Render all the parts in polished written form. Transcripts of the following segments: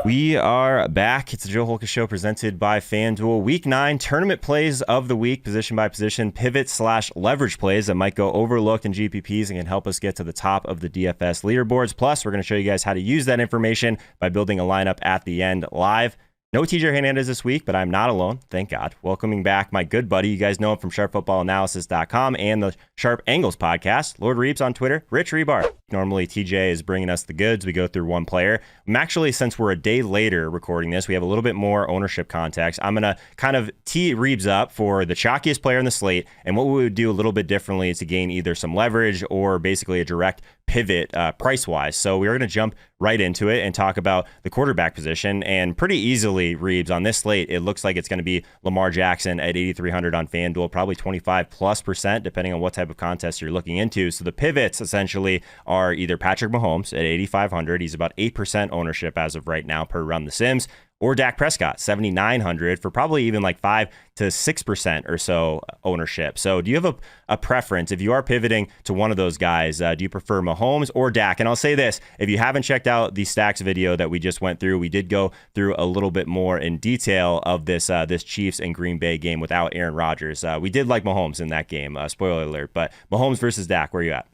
We are back. It's the Joe Holka Show presented by FanDuel. Week 9 tournament plays of the week, position by position, pivot/leverage plays that might go overlooked in GPPs and can help us get to the top of the DFS leaderboards. Plus, we're going to show you guys how to use that information by building a lineup at the end live. No TJ Hernandez this week, but I'm not alone. Thank God. Welcoming back my good buddy. You guys know him from sharpfootballanalysis.com and the Sharp Angles podcast. Lord Reeves on Twitter. Rich Hribar. Normally, TJ is bringing us the goods. We go through one player. I'm actually, since we're a day later recording this, we have a little bit more ownership context. I'm going to kind of tee Reeves up for the chalkiest player in the slate. And what we would do a little bit differently is to gain either some leverage or basically a direct pivot price-wise. So we're going to jump right into it and talk about the quarterback position. And pretty easily, Reeves, on this slate, it looks like it's going to be Lamar Jackson at 8,300 on FanDuel, probably 25+%, depending on what type of contest you're looking into. So the pivots essentially are either Patrick Mahomes at 8,500. He's about 8% ownership as of right now per Run the Sims, or Dak Prescott, 7,900 for probably even like 5 to 6% or so ownership. So do you have a preference? If you are pivoting to one of those guys, do you prefer Mahomes or Dak? And I'll say this, if you haven't checked out the stacks video that we just went through, we did go through a little bit more in detail of this this Chiefs and Green Bay game without Aaron Rodgers. We did like Mahomes in that game, spoiler alert, but Mahomes versus Dak, where are you at?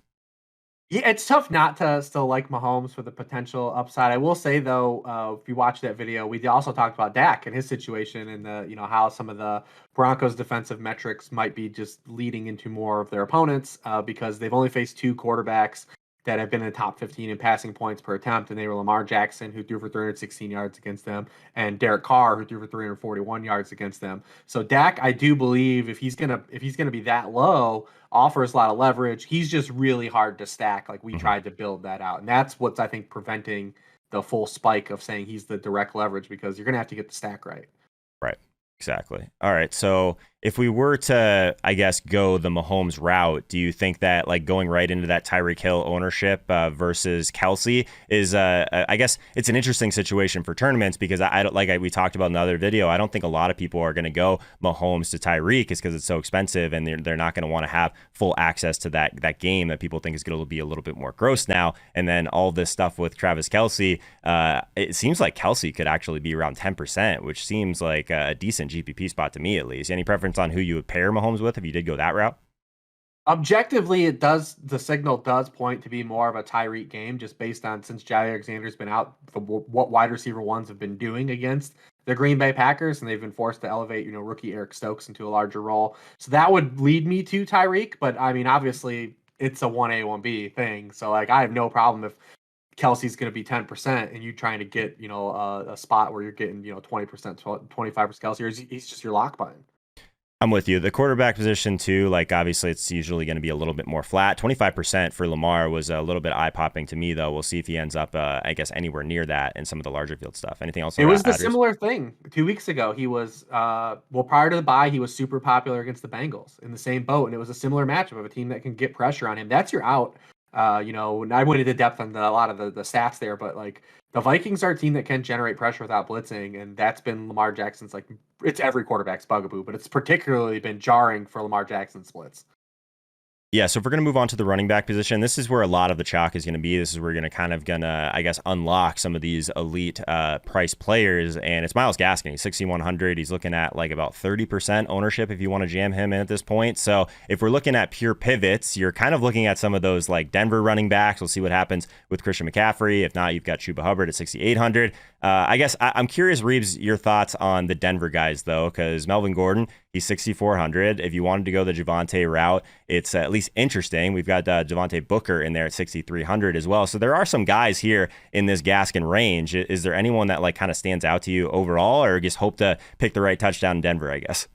Yeah, it's tough not to still like Mahomes for the potential upside. I will say though, if you watch that video, we also talked about Dak and his situation and how some of the Broncos defensive metrics might be just leading into more of their opponents because they've only faced two quarterbacks that have been in the top 15 in passing points per attempt, and they were Lamar Jackson, who threw for 316 yards against them, and Derek Carr, who threw for 341 yards against them. So Dak, I do believe if he's gonna be that low, offers a lot of leverage. He's just really hard to stack. Like we tried to build that out, and that's what's I think preventing the full spike of saying he's the direct leverage, because you're gonna have to get the stack right. Right. Exactly. All right. So if we were to, I guess, go the Mahomes route, do you think that like going right into that Tyreek Hill ownership versus Kelsey is, I guess it's an interesting situation for tournaments because I don't we talked about in the other video. I don't think a lot of people are going to go Mahomes to Tyreek is because it's so expensive and they're not going to want to have full access to that game that people think is going to be a little bit more gross now. And then all this stuff with Travis Kelsey, it seems like Kelsey could actually be around 10%, which seems like a decent GPP spot to me at least. Any preference on who you would pair Mahomes with if you did go that route? Objectively, the signal does point to be more of a Tyreek game, just based on since Jair Alexander's been out, what wide receiver ones have been doing against the Green Bay Packers, and they've been forced to elevate, rookie Eric Stokes into a larger role. So that would lead me to Tyreek, but I mean, obviously it's a 1A, 1B thing. So like, I have no problem if Kelsey's going to be 10% and you trying to get, a spot where you're getting, 20%, 25% Kelsey, or he's just your lock button. I'm with you. The quarterback position too, like obviously it's usually going to be a little bit more flat. 25% for Lamar was a little bit eye-popping to me though. We'll see if he ends up, I guess, anywhere near that in some of the larger field stuff. Anything else? It was the similar thing 2 weeks ago. He was, prior to the bye, he was super popular against the Bengals in the same boat. And it was a similar matchup of a team that can get pressure on him. That's your out. And I went into depth on a lot of the stats there, but like the Vikings are a team that can generate pressure without blitzing, and that's been Lamar Jackson's, like, it's every quarterback's bugaboo, but it's particularly been jarring for Lamar Jackson splits. Yeah, so if we're going to move on to the running back position, this is where a lot of the chalk is going to be. This is where we're going to I guess, unlock some of these elite price players. And it's Myles Gaskin. He's 6,100. He's looking at like about 30% ownership if you want to jam him in at this point. So if we're looking at pure pivots, you're kind of looking at some of those like Denver running backs. We'll see what happens with Christian McCaffrey. If not, you've got Chuba Hubbard at 6,800. I guess I'm curious, Reeves, your thoughts on the Denver guys, though, because Melvin Gordon, he's 6,400. If you wanted to go the Javonte route, it's at least interesting. We've got Javonte Booker in there at 6,300 as well. So there are some guys here in this Gaskin range. Is there anyone that like kind of stands out to you overall, or just hope to pick the right touchdown in Denver, I guess?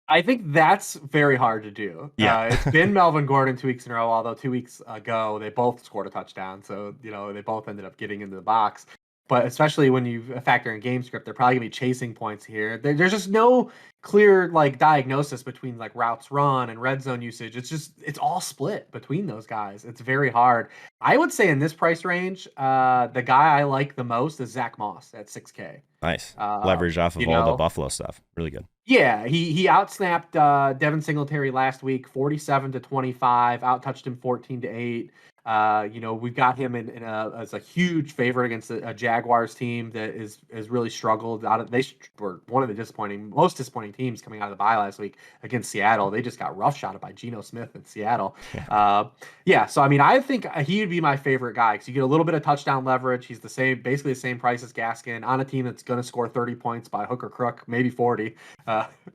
I think that's very hard to do. Yeah. It's been Melvin Gordon 2 weeks in a row, although 2 weeks ago they both scored a touchdown. So, they both ended up getting into the box. But especially when you factor in game script, they're probably going to be chasing points here. There's just no clear like diagnosis between like routes run and red zone usage. It's all split between those guys. It's very hard. I would say in this price range, the guy I like the most is Zack Moss at 6K. Nice. Leverage off of all the Buffalo stuff. Really good. Yeah, he outsnapped Devin Singletary last week, 47-25, outtouched him 14-8. We've got him as a huge favorite against a Jaguars team that is really struggled out of. They were one of the most disappointing teams coming out of the bye last week against Seattle. They just got roughshotted by Geno Smith in Seattle. So I mean, I think he would be my favorite guy because you get a little bit of touchdown leverage. He's basically the same price as Gaskin on a team that's going to score 30 points by hook or crook, maybe 40.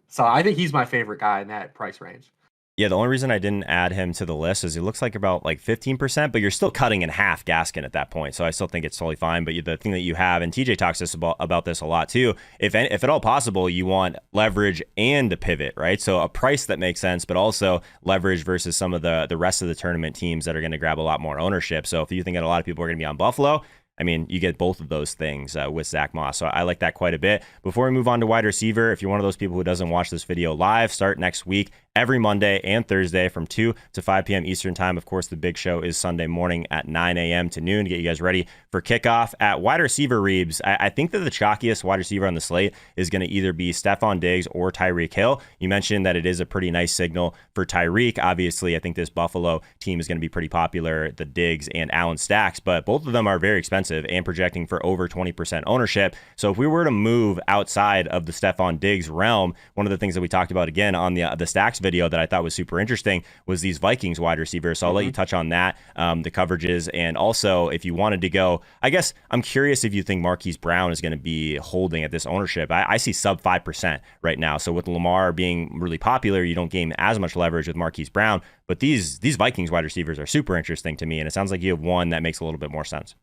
So I think he's my favorite guy in that price range. Yeah, the only reason I didn't add him to the list is he looks like about like 15%, but you're still cutting in half Gaskin at that point. So I still think it's totally fine. But the thing that you have, and TJ talks to us about this a lot too, if at all possible, you want leverage and a pivot, right? So a price that makes sense, but also leverage versus some of the rest of the tournament teams that are going to grab a lot more ownership. So if you think that a lot of people are going to be on Buffalo, I mean, you get both of those things with Zack Moss. So I like that quite a bit. Before we move on to wide receiver, if you're one of those people who doesn't watch this video live, start next week, every Monday and Thursday from 2 to 5 p.m. Eastern time. Of course, the big show is Sunday morning at 9 a.m. to noon to get you guys ready for kickoff. At wide receiver, Reebs, I think that the chalkiest wide receiver on the slate is going to either be Stephon Diggs or Tyreek Hill. You mentioned that it is a pretty nice signal for Tyreek. Obviously, I think this Buffalo team is going to be pretty popular, the Diggs and Allen stacks, but both of them are very expensive and projecting for over 20% ownership. So if we were to move outside of the Stephon Diggs realm, one of the things that we talked about again on the stacks video that I thought was super interesting was these Vikings wide receivers. So I'll let you touch on that, the coverages, and also if you wanted to go, I guess I'm curious if you think Marquise Brown is going to be holding at this ownership. I see sub 5% right now. So with Lamar being really popular, you don't gain as much leverage with Marquise Brown, but these Vikings wide receivers are super interesting to me, and it sounds like you have one that makes a little bit more sense.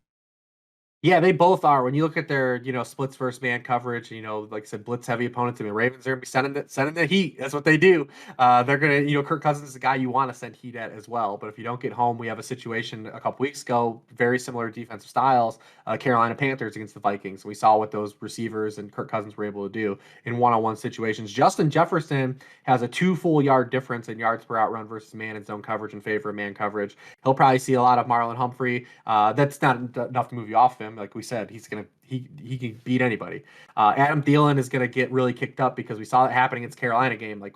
Yeah, they both are. When you look at their, splits versus man coverage, like I said, blitz heavy opponents. I mean, Ravens are going to be sending the heat. That's what they do. They're going to, Kirk Cousins is a guy you want to send heat at as well. But if you don't get home, we have a situation a couple weeks ago, very similar defensive styles. Carolina Panthers against the Vikings. We saw what those receivers and Kirk Cousins were able to do in one-on-one situations. Justin Jefferson has a 2 full yard difference in yards per out run versus man and zone coverage in favor of man coverage. He'll probably see a lot of Marlon Humphrey. That's not enough to move you off him. Like we said, he can beat anybody. Adam Thielen is gonna get really kicked up because we saw it happen against Carolina game. Like,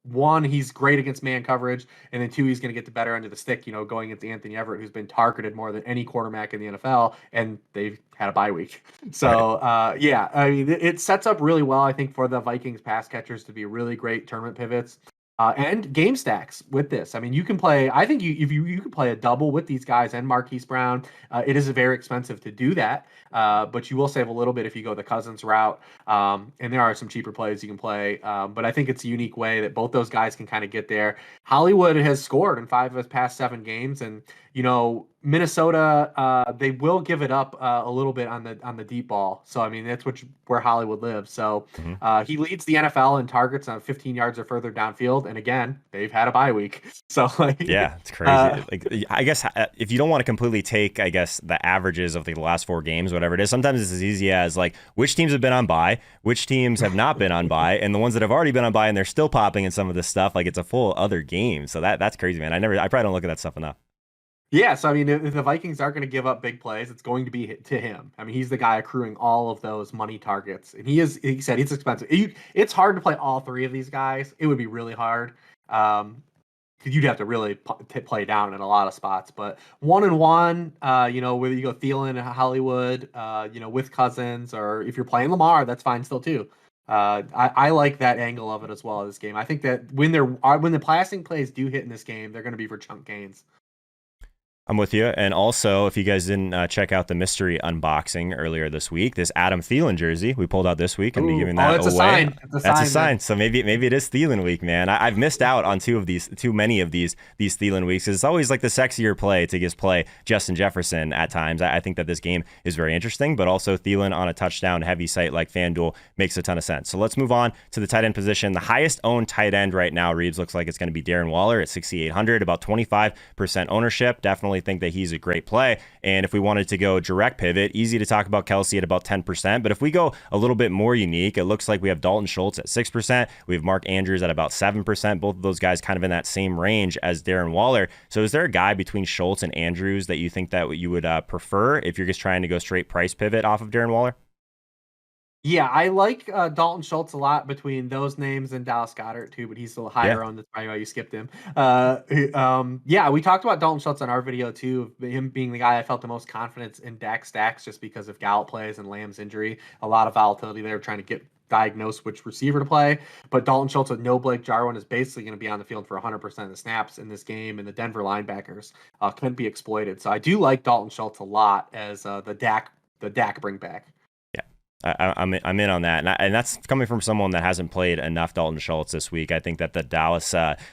one, he's great against man coverage, and then 2, he's gonna get the better end of the stick. Going against Anthony Everett, who's been targeted more than any quarterback in the NFL, and they've had a bye week. So I mean, it sets up really well, I think, for the Vikings pass catchers to be really great tournament pivots. And game stacks with this. I mean, you can play. I think you can play a double with these guys and Marquise Brown. It is very expensive to do that, but you will save a little bit if you go the Cousins route. And there are some cheaper plays you can play. But I think it's a unique way that both those guys can kind of get there. Hollywood has scored in 5 of his past 7 games, and Minnesota, they will give it up a little bit on the deep ball. So I mean, that's where Hollywood lives. So he leads the NFL in targets on 15 yards or further downfield. And again, they've had a bye week. So yeah, it's crazy. I guess if you don't want to completely take, I guess, the averages of the last 4 games, whatever it is, sometimes it's as easy as like which teams have been on bye, which teams have not been on bye, and the ones that have already been on bye and they're still popping in some of this stuff. Like, it's a full other game. So that's crazy, man. I probably don't look at that stuff enough. Yeah, so I mean, if the Vikings are going to give up big plays, it's going to be to him. I mean, he's the guy accruing all of those money targets, and he said he's expensive. It's hard to play all 3 of these guys. It would be really hard. Because you'd have to really play down in a lot of spots. But 1-1, whether you go Thielen, Hollywood, with Cousins, or if you're playing Lamar, that's fine still too. I like that angle of it as well. This game, I think that when the passing plays do hit in this game, they're going to be for chunk gains. I'm with you. And also, if you guys didn't check out the mystery unboxing earlier this week, this Adam Thielen jersey we pulled out this week, and be giving that away. That's a sign. So maybe it is Thielen week, man. I've missed out on too many of these Thielen weeks. It's always like the sexier play to just play Justin Jefferson at times. I think that this game is very interesting, but also Thielen on a touchdown heavy site like FanDuel makes a ton of sense. So let's move on to the tight end position. The highest owned tight end right now, Reeves, looks like it's going to be Darren Waller at 6,800, about 25% ownership. Definitely think that he's a great play. And if we wanted to go direct pivot, easy to talk about Kelsey at about 10%. But if we go a little bit more unique, it looks like we have Dalton Schultz at 6%. We have Mark Andrews at about 7%. Both of those guys kind of in that same range as Darren Waller. So is there a guy between Schultz and Andrews that you think that you would prefer if you're just trying to go straight price pivot off of Darren Waller? Yeah, I like Dalton Schultz a lot between those names and Dallas Goedert too, but he's a little Yeah. higher on. That's probably why you skipped him. Yeah, we talked about Dalton Schultz on our video too, him being the guy I felt the most confidence in Dak stacks just because of Gallup plays and Lamb's injury. A lot of volatility there, trying to get diagnosed which receiver to play. But Dalton Schultz with no Blake Jarwin is basically going to be on the field for 100% of the snaps in this game, and the Denver linebackers couldn't be exploited. So I do like Dalton Schultz a lot as the Dak bring back. I'm in on that, and that's coming from someone that hasn't played enough Dalton Schultz this week. I think that the Dallas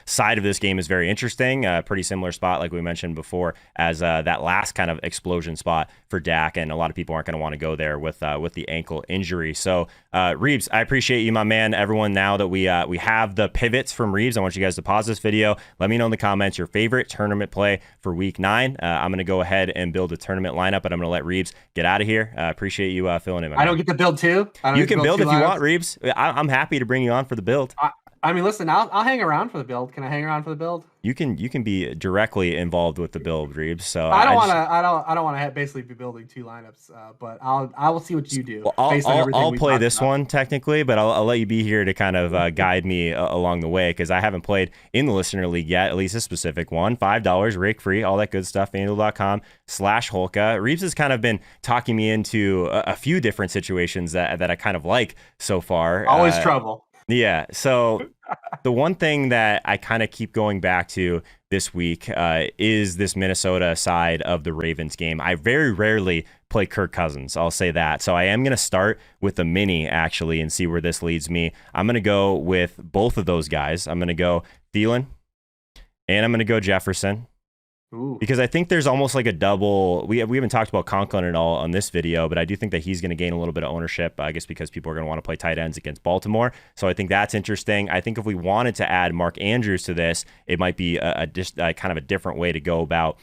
side of this game is very interesting. Pretty similar spot, like we mentioned before, as that last kind of explosion spot for Dak, and a lot of people aren't going to want to go there with the ankle injury. So, Reeves, I appreciate you, my man. Everyone, now that we have the pivots from Reeves, I want you guys to pause this video. Let me know in the comments your favorite tournament play for Week 9. I'm going to go ahead and build a tournament lineup, but I'm going to let Reeves get out of here. Appreciate you filling in. I don't get to build too. You can build if you want, Reeves. I'm happy to bring you on for the build. I mean, listen, I'll hang around for the build. Can I hang around for the build? You can be directly involved with the build, Reeves. So I don't want to basically be building two lineups, but I will see what you do. Well, I'll play this one technically, but I'll let you be here to kind of guide me along the way, because I haven't played in the listener league yet, at least a specific one. $5 rake free, all that good stuff. FanDuel.com/Holka. Reeves has kind of been talking me into a few different situations that I kind of like so far. Always trouble. Yeah. So the one thing that I kind of keep going back to this week is this Minnesota side of the Ravens game. I very rarely play Kirk Cousins. I'll say that. So I am going to start with a mini actually and see where this leads me. I'm going to go with both of those guys. I'm going to go Thielen and I'm going to go Jefferson. Ooh. Because I think there's almost like a double. We haven't talked about Conklin at all on this video, but I do think that he's going to gain a little bit of ownership, I guess, because people are going to want to play tight ends against Baltimore. So I think that's interesting. I think if we wanted to add Mark Andrews to this, it might be just kind of a different way to go about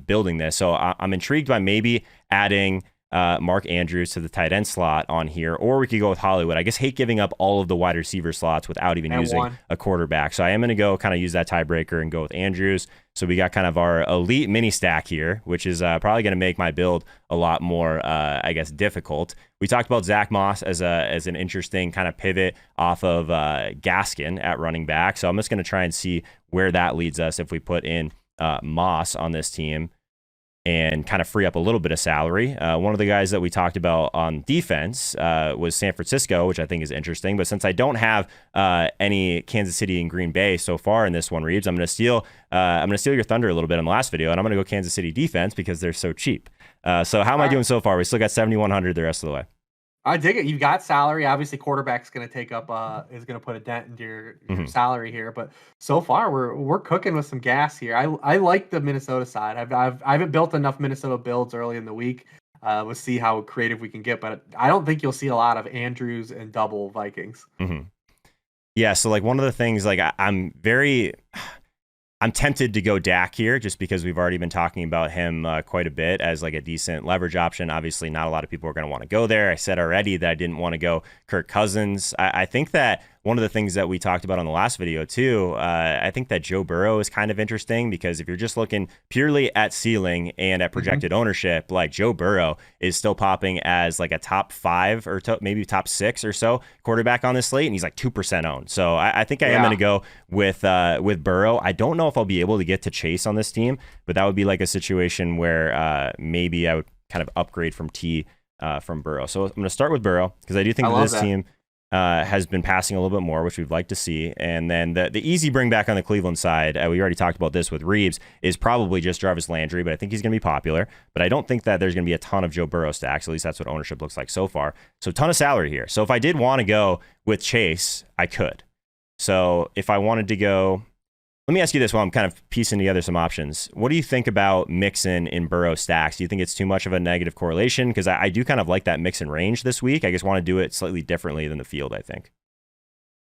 building this. So I'm intrigued by maybe adding Mark Andrews to the tight end slot on here, or we could go with Hollywood. I guess hate giving up all of the wide receiver slots without even using a quarterback. So I am going to go kind of use that tiebreaker and go with Andrews. So we got kind of our elite mini stack here, which is probably going to make my build a lot more, I guess, difficult. We talked about Zack Moss as an interesting kind of pivot off of Gaskin at running back. So I'm just going to try and see where that leads us if we put in Moss on this team and kind of free up a little bit of salary. One of the guys that we talked about on defense was San Francisco, which I think is interesting. But since I don't have any Kansas City and Green Bay so far in this one, Reeves, I'm going to steal your thunder a little bit on the last video, and I'm going to go Kansas City defense because they're so cheap. So how am I doing so far? We still got 7,100 the rest of the way. I dig it. You've got salary. Obviously, quarterback's going to take up is going to put a dent into your salary here. But so far, we're cooking with some gas here. I like the Minnesota side. I haven't built enough Minnesota builds early in the week. We'll see how creative we can get. But I don't think you'll see a lot of Andrews and double Vikings. Mm-hmm. Yeah. So like one of the things, like I'm tempted to go Dak here just because we've already been talking about him quite a bit as like a decent leverage option. Obviously, not a lot of people are going to want to go there. I said already that I didn't want to go Kirk Cousins. I think that one of the things that we talked about on the last video too, I think that Joe Burrow is kind of interesting because if you're just looking purely at ceiling and at projected ownership, like Joe Burrow is still popping as like a top 5 or maybe top 6 or so quarterback on this slate, and he's like 2% owned. So I think I am going to go with Burrow. I don't know if I'll be able to get to Chase on this team, but that would be like a situation where maybe I would kind of upgrade from from Burrow. So I'm going to start with Burrow because I do think that this team has been passing a little bit more, which we'd like to see. And then the easy bring back on the Cleveland side, we already talked about this with Reeves, is probably just Jarvis Landry, but I think he's going to be popular. But I don't think that there's going to be a ton of Joe Burrow stacks. At least that's what ownership looks like so far. So a ton of salary here. So if I did want to go with Chase, I could. So if I wanted to go... Let me ask you this while I'm kind of piecing together some options. What do you think about Mixon in Burrow stacks? Do you think it's too much of a negative correlation? Because I do kind of like that Mixon range this week. I just want to do it slightly differently than the field, I think.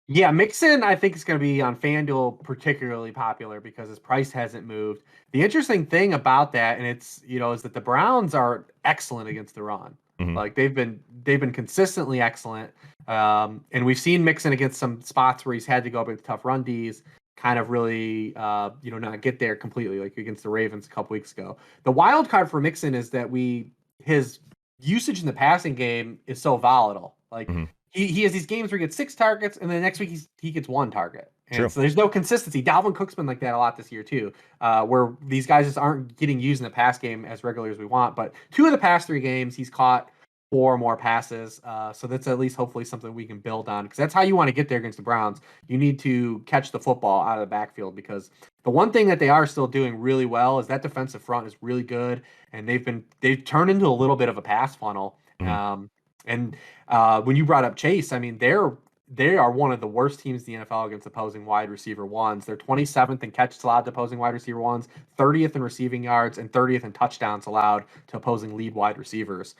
Yeah, Mixon, I think, is going to be on FanDuel particularly popular because his price hasn't moved. The interesting thing about that, and it's, is that the Browns are excellent against the run. Like they've been consistently excellent. And we've seen Mixon against some spots where he's had to go up with tough run Ds, kind of really, not get there completely, like against the Ravens a couple weeks ago. The wild card for Mixon is that his usage in the passing game is so volatile. Like he has these games where he gets 6 targets, and then the next week he gets 1 target. And True. so there's no consistency. Dalvin Cook's been like that a lot this year too, where these guys just aren't getting used in the pass game as regularly as we want. But 2 of the past 3 games, he's caught 4 more passes. So that's at least hopefully something we can build on, because that's how you want to get there against the Browns. You need to catch the football out of the backfield, because the one thing that they are still doing really well is that defensive front is really good, and they've turned into a little bit of a pass funnel. And when you brought up Chase, I mean, they are one of the worst teams in the NFL against opposing wide receiver ones. They're 27th in catches allowed to opposing wide receiver ones, 30th in receiving yards, and 30th in touchdowns allowed to opposing lead wide receivers.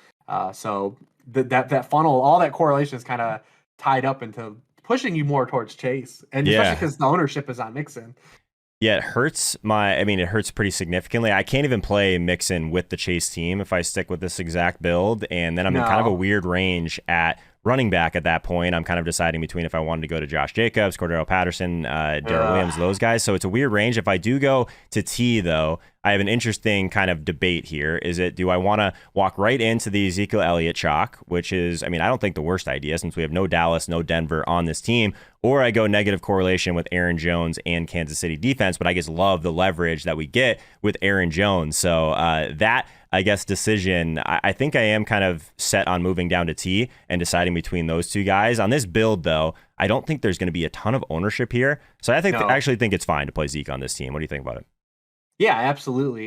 So that funnel, all that correlation is kind of tied up into pushing you more towards Chase, and especially because the ownership is on Mixon. Yeah, it hurts it hurts pretty significantly. I can't even play Mixon with the Chase team if I stick with this exact build, and then I'm in kind of a weird range at running back at that point. I'm kind of deciding between if I wanted to go to Josh Jacobs, Cordero Patterson, Darrell Williams, those guys. So it's a weird range. If I do go to T, though, I have an interesting kind of debate here. Do I want to walk right into the Ezekiel Elliott chalk, which is, I don't think the worst idea since we have no Dallas, no Denver on this team, or I go negative correlation with Aaron Jones and Kansas City defense, but I just love the leverage that we get with Aaron Jones. So that, I guess, decision, I think I am kind of set on moving down to T and deciding between those 2 guys. On this build, though, I don't think there's going to be a ton of ownership here. So I actually think it's fine to play Zeke on this team. What do you think about it? Yeah, absolutely.